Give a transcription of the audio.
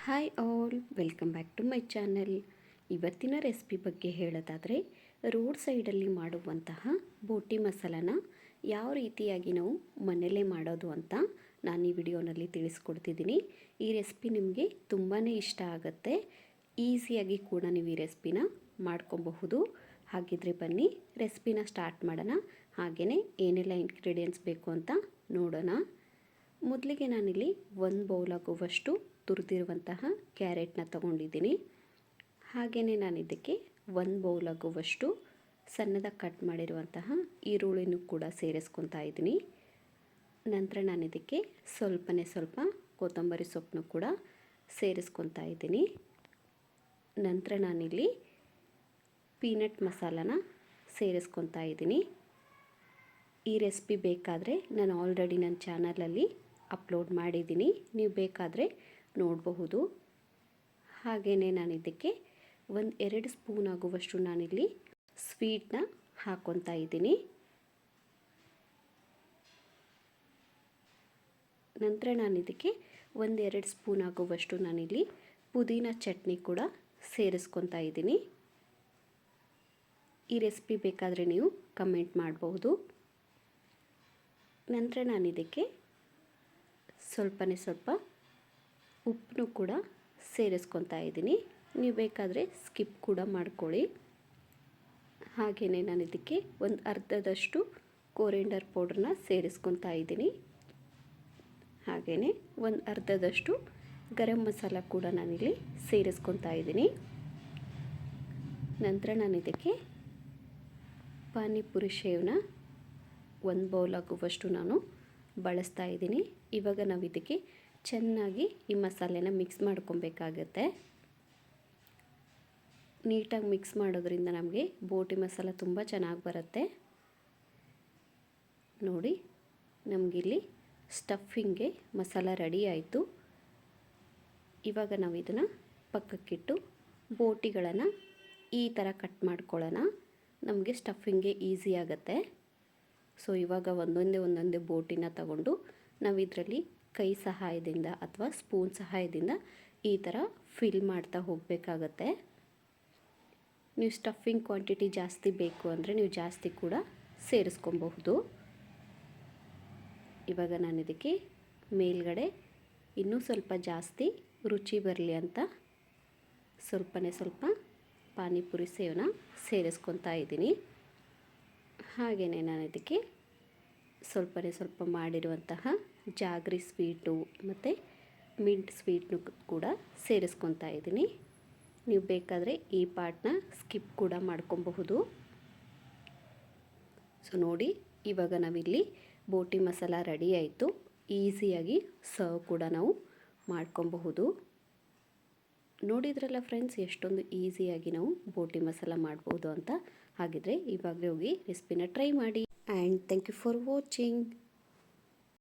Hi all, welcome back to my channel. ಇವತ್ತಿನ recipe ಬಗ್ಗೆ ಹೇಳೋದಾದರೆ, ರೋಡ್ ಸೈಡಲ್ಲಿ ಮಾಡುವಂತಹ ಬೋಟಿ ಮಸಾಲನ ಯಾವ ರೀತಿಯಾಗಿ ನಾವು ಮನೆಯಲ್ಲೇ ಮಾಡೋದು ಅಂತ ನಾನು ಈ ವಿಡಿಯೋನಲ್ಲಿ ತಿಳಿಸ್ಕೊಡ್ತಿದ್ದೀನಿ. ಈ ರೆಸಿಪಿ ನಿಮಗೆ ತುಂಬಾ ಇಷ್ಟ ಆಗುತ್ತೆ. ಈಸಿಯಾಗಿ ಕೂಡ ನೀವು ಈ ರೆಸಿಪಿನ ಮಾಡ್ಕೊಬಹುದು. ಹಾಗಿದ್ರೆ ಬನ್ನಿ ರೆಸಿಪಿನ ಸ್ಟಾರ್ಟ್ ಮಾಡೋಣ. ಹಾಗೆಯೇ ಏನೆಲ್ಲ ಇಂಗ್ರೀಡಿಯೆಂಟ್ಸ್ ಬೇಕು ಅಂತ ನೋಡೋಣ. ಮೊದಲಿಗೆ ನಾನಿಲ್ಲಿ 1 ಬೌಲ್ ಆಗುವಷ್ಟು ತುರಿದಿರುವಂತಹ ಕ್ಯಾರೆಟ್ನ ತಗೊಂಡಿದ್ದೀನಿ. ಹಾಗೆಯೇ ನಾನು ಇದಕ್ಕೆ 1 ಬೌಲ್ ಆಗುವಷ್ಟು ಸಣ್ಣದಾಗಿ ಕಟ್ ಮಾಡಿರುವಂತಹ ಈರುಳ್ಳಿನೂ ಕೂಡ ಸೇರಿಸ್ಕೊತಾ ಇದ್ದೀನಿ. ನಂತರ ನಾನು ಇದಕ್ಕೆ ಸ್ವಲ್ಪ ಕೊತ್ತಂಬರಿ ಸೊಪ್ಪನ್ನು ಕೂಡ ಸೇರಿಸ್ಕೊತಾ ಇದ್ದೀನಿ. ನಂತರ ನಾನಿಲ್ಲಿ ಪೀನಟ್ ಮಸಾಲಾನ ಸೇರಿಸ್ಕೊತಾ ಇದ್ದೀನಿ. ಈ ರೆಸಿಪಿ ಬೇಕಾದರೆ ನಾನು ಆಲ್ರೆಡಿ ನನ್ನ ಚಾನಲಲ್ಲಿ ಅಪ್ಲೋಡ್ ಮಾಡಿದ್ದೀನಿ, ನೀವು ಬೇಕಾದರೆ ನೋಡಬಹುದು. ಹಾಗೆಯೇ ನಾನು ಇದಕ್ಕೆ 1-2 ಸ್ಪೂನ್ ಆಗುವಷ್ಟು ನಾನಿಲ್ಲಿ ಸ್ವೀಟ್ನ ಹಾಕ್ಕೊತಾ ಇದ್ದೀನಿ. ನಂತರ ನಾನು ಇದಕ್ಕೆ 1-2 ಸ್ಪೂನ್ ಆಗುವಷ್ಟು ನಾನಿಲ್ಲಿ ಪುದೀನ ಚಟ್ನಿ ಕೂಡ ಸೇರಿಸ್ಕೊತಾ ಇದ್ದೀನಿ. ಈ ರೆಸಿಪಿ ಬೇಕಾದರೆ ನೀವು ಕಮೆಂಟ್ ಮಾಡಬಹುದು. ನಂತರ ನಾನು ಇದಕ್ಕೆ ಸ್ವಲ್ಪ ಉಪ್ಪನ್ನು ಕೂಡ ಸೇರಿಸ್ಕೊತಾ ಇದ್ದೀನಿ. ನೀವು ಬೇಕಾದರೆ ಸ್ಕಿಪ್ ಕೂಡ ಮಾಡ್ಕೊಳ್ಳಿ. ಹಾಗೆಯೇ ನಾನು ಇದಕ್ಕೆ ಒಂದು ಅರ್ಧದಷ್ಟು ಕೊರಿಯಾಂಡರ್ ಪೌಡ್ರನ್ನ ಸೇರಿಸ್ಕೊತಾ ಇದ್ದೀನಿ. ಹಾಗೆಯೇ ಒಂದು ಅರ್ಧದಷ್ಟು ಗರಂ ಮಸಾಲ ಕೂಡ ನಾನಿಲ್ಲಿ ಸೇರಿಸ್ಕೊತಾ ಇದ್ದೀನಿ. ನಂತರ ನಾನು ಇದಕ್ಕೆ ಪಾನಿಪುರಿ ಶೇವ್ನ 1 ಬೌಲ್ ಆಗುವಷ್ಟು ನಾನು ಬಳಸ್ತಾ ಇದ್ದೀನಿ. ಇವಾಗ ನಾವು ಇದಕ್ಕೆ ಚೆನ್ನಾಗಿ ಈ ಮಸಾಲೆನ ಮಿಕ್ಸ್ ಮಾಡ್ಕೊಬೇಕಾಗತ್ತೆ. ನೀಟಾಗಿ ಮಿಕ್ಸ್ ಮಾಡೋದ್ರಿಂದ ನಮಗೆ ಬೋಟಿ ಮಸಾಲ ತುಂಬ ಚೆನ್ನಾಗಿ ಬರುತ್ತೆ. ನೋಡಿ, ನಮಗಿಲ್ಲಿ ಸ್ಟಫಿಂಗ್ಗೆ ಮಸಾಲ ರೆಡಿ ಆಯಿತು. ಇವಾಗ ನಾವು ಇದನ್ನು ಪಕ್ಕಕ್ಕಿಟ್ಟು ಬೋಟಿಗಳನ್ನು ಈ ಥರ ಕಟ್ ಮಾಡ್ಕೊಳ್ಳೋಣ. ನಮಗೆ ಸ್ಟಫಿಂಗ್ಗೆ ಈಸಿ ಆಗುತ್ತೆ. ಸೊ ಇವಾಗ ಒಂದೊಂದೇ ಬೋಟಿನ ತಗೊಂಡು ನಾವು ಇದರಲ್ಲಿ ಕೈ ಸಹಾಯದಿಂದ ಅಥವಾ ಸ್ಪೂನ್ ಸಹಾಯದಿಂದ ಈ ಥರ ಫಿಲ್ ಮಾಡ್ತಾ ಹೋಗಬೇಕಾಗತ್ತೆ. ನೀವು ಸ್ಟಫಿಂಗ್ ಕ್ವಾಂಟಿಟಿ ಜಾಸ್ತಿ ಬೇಕು ಅಂದರೆ ನೀವು ಜಾಸ್ತಿ ಕೂಡ ಸೇರಿಸ್ಕೊಬಹುದು. ಇವಾಗ ನಾನು ಇದಕ್ಕೆ ಮೇಲ್ಗಡೆ ಇನ್ನೂ ಸ್ವಲ್ಪ ಜಾಸ್ತಿ ರುಚಿ ಬರಲಿ ಅಂತ ಸ್ವಲ್ಪ ಪಾನಿಪುರಿ ಸೇವನ ಸೇರಿಸ್ಕೊತಾ ಇದ್ದೀನಿ. ಹಾಗೆಯೇ ನಾನು ಇದಕ್ಕೆ ಸ್ವಲ್ಪ ಮಾಡಿರುವಂತಹ ಜಾಗ್ರಿ ಸ್ವೀಟು ಮತ್ತು ಮಿಂಟ್ ಸ್ವೀಟ್ನು ಕೂಡ ಸೇರಿಸ್ಕೊತಾ ಇದ್ದೀನಿ. ನೀವು ಬೇಕಾದರೆ ಈ ಪಾರ್ಟ್ನ ಸ್ಕಿಪ್ ಕೂಡ ಮಾಡ್ಕೊಬಹುದು. ಸೊ ನೋಡಿ, ಇವಾಗ ನಾವಿಲ್ಲಿ ಬೋಟಿ ಮಸಾಲ ರೆಡಿ ಆಯಿತು. ಈಸಿಯಾಗಿ ಸರ್ವ್ ಕೂಡ ನಾವು ಮಾಡ್ಕೊಬಹುದು. ನೋಡಿದ್ರಲ್ಲ ಫ್ರೆಂಡ್ಸ್, ಎಷ್ಟೊಂದು ಈಸಿಯಾಗಿ ನಾವು ಬೋಟಿ ಮಸಾಲ ಮಾಡ್ಬೋದು ಅಂತ. ಹಾಗಿದ್ರೆ ಇವಾಗಲೇ ಹೋಗಿ ರೆಸಿಪಿನ ಟ್ರೈ ಮಾಡಿ. And thank you for watching.